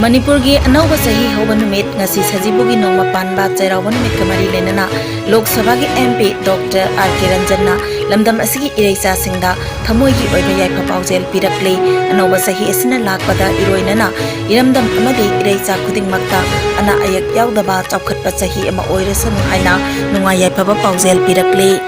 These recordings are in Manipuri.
Manipuri anauba sahi hoba numit ngasi sajibugi nongma panba chairauba numit kamari lenana Lok Sabha gi MP Dr. R.K. Ranjanna lamdam asigi ireisa singda thamoigi oiba yai papaujel pirakle anauba sahi asina lakpada iroinana iramdam amadi ireisa khuding makta ana ayak yaudaba chaukhatpa sahi ama oirasanu haina nungai yai papa paujel pirakle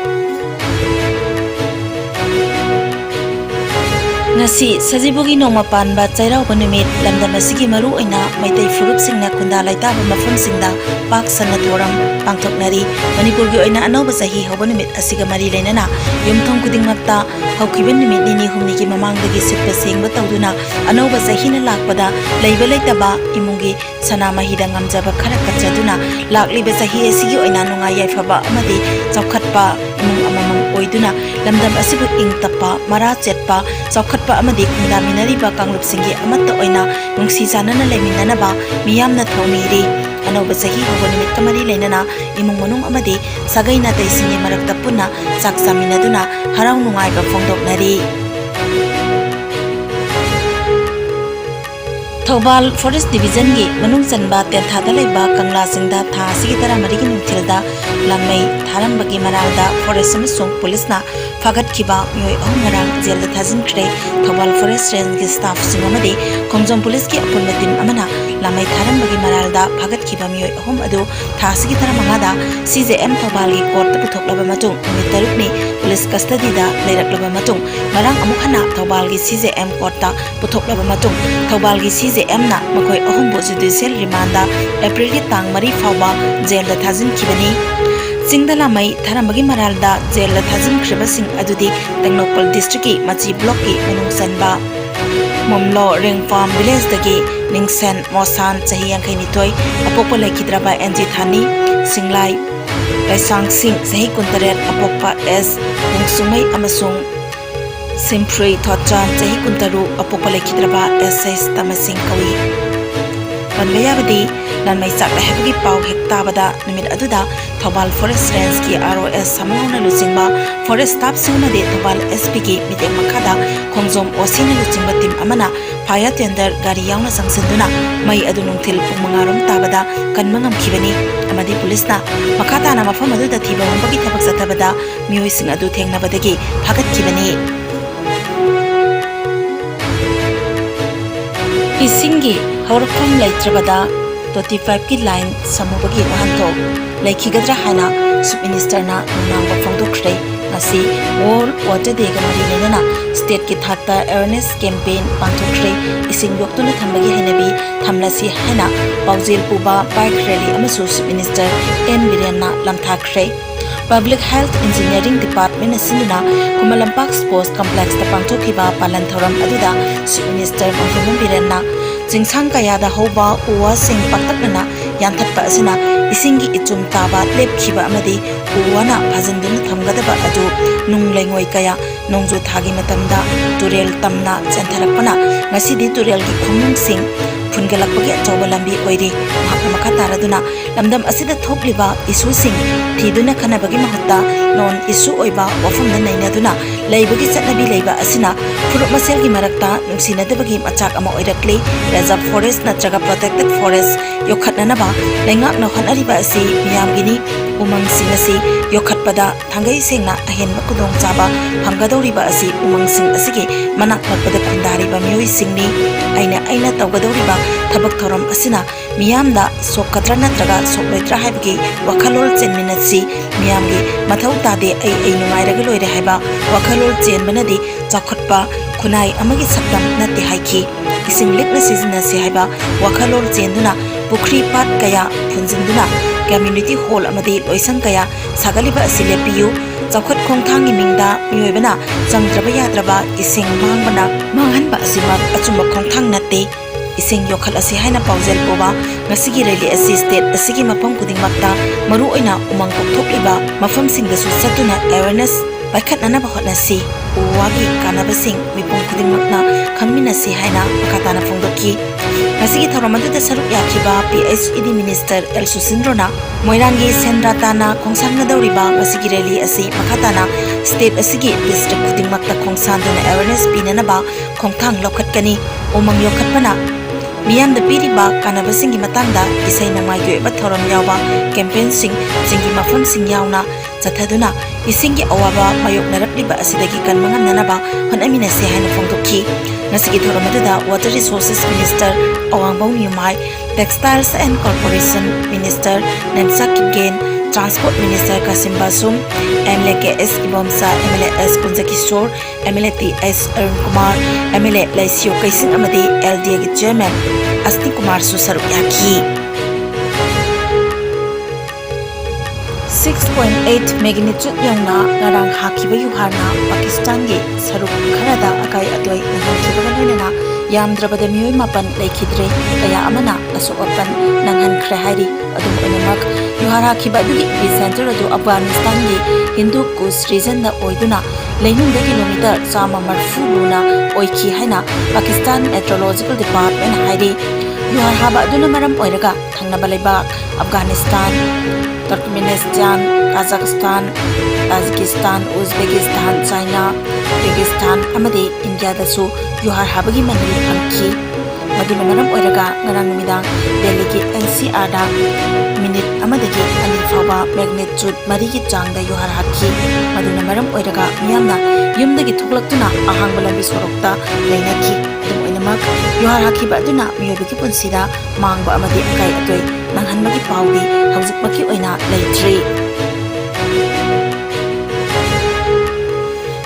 ngasi sajibugi nongma panba chairauba numit lamdam asigi maru oina maitai furup singna khunda laitaba mafam singda pak sana thoram pangthoknari Manipur gi oina anauba sahi hoba numit asiga mari lenana yumthong kuding makta haukiben numit nini humni gi mamangdagi sitpa sengba tawduna anauba sahi na lakpada leiba leitaba imungi sana mahida ngamjaba khara kachaduna lakliba sahi asigi oina nunga yaifaba amadi chaukhatpa imung amamam oiduna lamdam asibu ingtapa mara chetpa chaukhatpa amadi khundaminariba kanglupsingi amatta oina nungsi janana leiminanaba miyamna thawmiri anauba sahi hoba numit kamari lenana imung manung amadi sagai na taisingi marakta punna saksaminaduna harau nungaiba phongdoknari Thobal Forest Division gi manung chanba tenthada leiba kangla singda tha sigi tara marigi nungthilda lamai tharambagi maralda forest amasung police na fagat khiba myoi ahmarang jail da thajin khre Thobal Forest Range gi staff singamadi Khongjom police gi apun team amana lamai tharambagi maralda fagat khiba myoi ahum adu tha sigi tara mangada CJM Thobal gi court ta puthoklaba matung numit tarukni police custody da leiraklaba matung marang amukhana Thobal gi CJM court ta puthoklaba matung Thobal gi CJM na makoi ahumbo judicial remand April gi tang mari fawba jail da thajin khibani Singdala mai tharambagi maralda jail da thajin khriba sing adudi Tengnopal district ki machi block ki manung sanba Momlo Ring Farm village dagi Ningsen Mosan chahi yangkai nitoi apokpa laikhidraba NG Thani Singlai Laisang Sing chahi kuntaret apokpa S Mungsumai amasung Simpri Thotchan chahi kuntaru apokpa laikhidraba S6 tamasing kawi Ranbayabadi Nanmai sakla habagi pau hekta bada numit aduda Thobal Forest Range ki ROS samangona lucingba forest staff singmade Thobal SP ki miteng makada Khongjom Osina lucingba team amana fire tender gari yauna sangsinduna mai adu nungthil pung mangarom tabada kanmangam khibani amadi police na makata na mafam aduda thiba hombagi thabak satabada mioi sing adu thengnabadagi phagat khibani Isingi hawrakam laitrabada 25 ki line samubagi wahanto laikhigadra hana Chief Minister na nungangba phongdokre ngasi World Water Day ga mari lenana state ki thakta awareness campaign pangthokre ising yoktuna thambagi henabi thamlasi hana paujel puba bike rally amasu Chief Minister N Birenna lamthakre Public Health Engineering Department asinuna Kumalampak Sports Complex ta pangthokhiba palanthoram aduda Chief Minister Mangthomam Birenna Jingsang kayada hoba uwa sing paktakna yanthatpa asina isingi ichum taba lepkhiba amadi uwana phajanduna thamgadaba adu nunglaingoi kaya nongju thagi matamda turel tamna chenthalakpana ngasidi turel gi khumung sing phungalakpagi achawba lambi oiri mahakna makha taraduna lamdam asida thokliba isu sing thiduna khanabagi mahutta non isu oiba wafamna nainaduna leibagi chatnabi leiba asina furup masel gi marakta nungsinadabagi machak ama oirakle reserve forest natraga protected forest yokhatnanaba lengak na hanariba asi miyamgini umang sing asi yokhatpada thangai sengna ahenba kudong chaba hangadoriba asi umang sing asigi manak nakpada khundariba mioi singni aina tawgadoriba thabak thoram asina miyamda sokatra natraga sokletra haibgi wakhalol chenminatsi miyamgi mathau tade ai numairaga loire haiba wakhalol chenbanadi chakhatpa khunai amagi sakdam nate haiki ising likna sizna si haiba wakhalol chenduna pukri pat kaya phunjinduna community hall amadi loisang kaya sagaliba asilepiyu chawkhat khongthangi mingda miyoibana changdraba yadraba ising mangbana manghanba asima achuma khongthang nate ising yokhal asi haina paujel boba ngasigi rally asi state asigi mapam kudingmakta maru oina umang kokthokliba mafam singda su satuna awareness baikhatnana bahotnasi uwagi kanabasing mipum kudingmakna khangminasi haina pakatana phongdoki ngasigi thoramadu saruk yakhiba PHED Minister El Susindrona Moirangi Sendratana Khongsangna dauriba ngasigi rally asi makhatana state asigi district kudingmakta khongsanduna awareness pinanaba khongthang lokhatkani umang yokhatpana ꯃꯤꯌꯥꯝꯗ ꯄꯤꯔꯤꯕ ꯀꯥꯟꯅꯕꯁꯤꯡꯒꯤ ꯃꯇꯥꯡꯗ ꯏꯁꯩ ꯅꯣꯡꯃꯥꯏꯒꯤ ꯑꯣꯏꯕ ꯊꯧꯔꯝ ꯌꯥꯎꯕ ꯀꯦꯝꯄꯦꯟꯁꯤꯡ ꯆꯤꯡꯒꯤ ꯃꯐꯝꯁꯤꯡ ꯌꯥꯎꯅ ꯆꯠꯊꯗꯨꯅ ꯏꯁꯤꯡꯒꯤ ꯑꯋꯥꯕ ꯃꯥꯌꯣꯛꯅꯔꯛꯂꯤꯕ ꯑꯁꯤꯗꯒꯤ ꯀꯟꯕ ꯉꯝꯅꯅꯕ ꯍꯣꯠꯅꯃꯤꯟꯅꯁꯤ ꯍꯥꯏꯅ ꯐꯣꯡꯗꯣꯛꯈꯤ꯫ ꯉꯁꯤꯒꯤ ꯊꯧꯔꯝ ꯑꯗꯨꯗ water resources minister Awangbou Newmai, textiles and corporation minister Nemcha Kipgen, transport minister Khashim Vashum, MLA K S. Ibomcha, MLA S. Kunjakishore, MLA T S. Arun Kumar, MLA Leishiyo Keishing अमदी एलडीए के चेयरमैन अस्ति कुमार सु सरुक याखी। 6.8 मैग्नीट्यूड यौना ngarang hakiba yuharna पाकिस्तान के सरुक खरदा अकाई अतोय नंगनखिबगा लोइनना यामद्रबदा मियोय मापन लैखिद्रे कया अमना असोक अपन नंगहनख्रे हाइरि। अदुम ओइनमक युहार हाकिबा दुगी एपिसेंटर अदु अफगानिस्तान के हिंदू कुश रीजन दा ओइदुना लैनुंग किलोमीटर 140 लुना ओइखी हाइना पाकिस्तान मेट्रोलॉजिकल डिपार्टमेंट हाइरि। युहार हाबा अदुना मरम ओइरगा थंगनबा लैबाक Afghanistan, Turkmenistan, Kazakhstan, Tajikistan, Uzbekistan, China, Kyrgyzstan अमदे इंडिया दसु युहार हाबगी मनरी फंखी। मदुना मरम ओइरगा ngarang numidang दिल्ली की एनसीआर दा मिनिट अमदगी अनि फावबा मैग्नीट्यूड 3 की चांगदा युहार हाकी। मदुना मरम ओइरगा मियामना युमदगी थोकलक्तुना अहांगबा लंबी सोरokta लैनखी। अदुम ओइनमक युहार हाकीबा अदुना मियोबगी पुनसिदा मांगबा अमदि अकाई अतोय नंगहनबगी पावदी हौजिकमकी ओइना लैथ्री।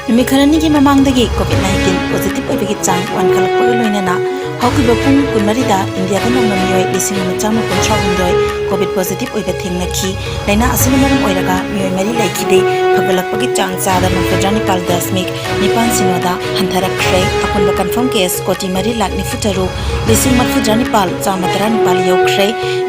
नुमित खरनी की ममांगदगी कोविड-19 पॉजिटिव ओइबगी चांग वानखलकपगा लोइनना हौकिबा पुंग 14 दा इंडिया दा नौना मियोय 1953 कोविड पॉजिटिव ओइबा थेंगनखी। लैना असिना मरम ओइरगा मियोय मरी लैखिदे फगलकपगी चांग चादा 94.9 सिनोदा हंथरखरे। अपुनबा कन्फर्म केस कोटी 4,94,000 19,494 यौखरे।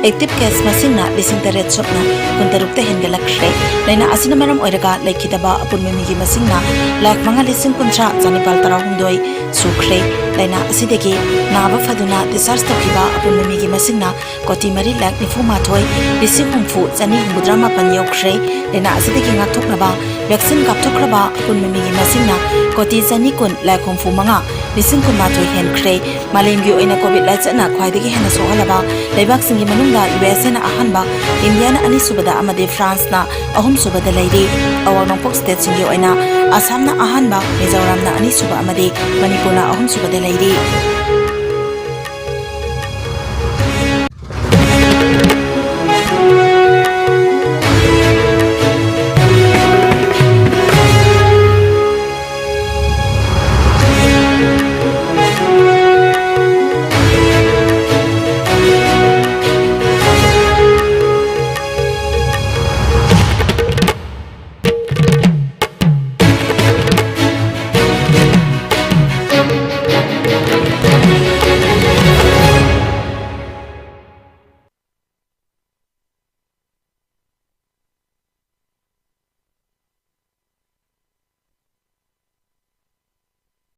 एक्टिव केस मसिंगना 8,000 सुपना 63 ता हेंगलखरे। लैना असिना मरम ओइरगा लैखिदबा अपुनबा मिगी मसिंगना 5,19,912 सुखरे। लैना असिदगी नाबा फदुना डिस्चार्ज तौखिबा अपुनबा मिगी मसिंगना कोटी 4,94,9,958 यौखरे। लैना असिदगी ngathoknaba वैक्सीन कापथोखरबा अपुनबा मिगी मसिंगना कोटी 9,95,912 हेनखरे। मालेमगी ओइना कोविड लाइचना ख्वाइदगी हेना सोहलबा लेबाकसिंगी मनुंगदा यूएसए ना अहनबा, इंडिया ना अनिसुबदा अमदे फ्रांस ना अहुमसुबदा लैरि। अवांग नोंपोक स्टेट सिंगी ओइना असम ना अहनबा, मिजोरम ना अनिसुबा अमदे मणिपुर ना अहुमसुबदा लैरि।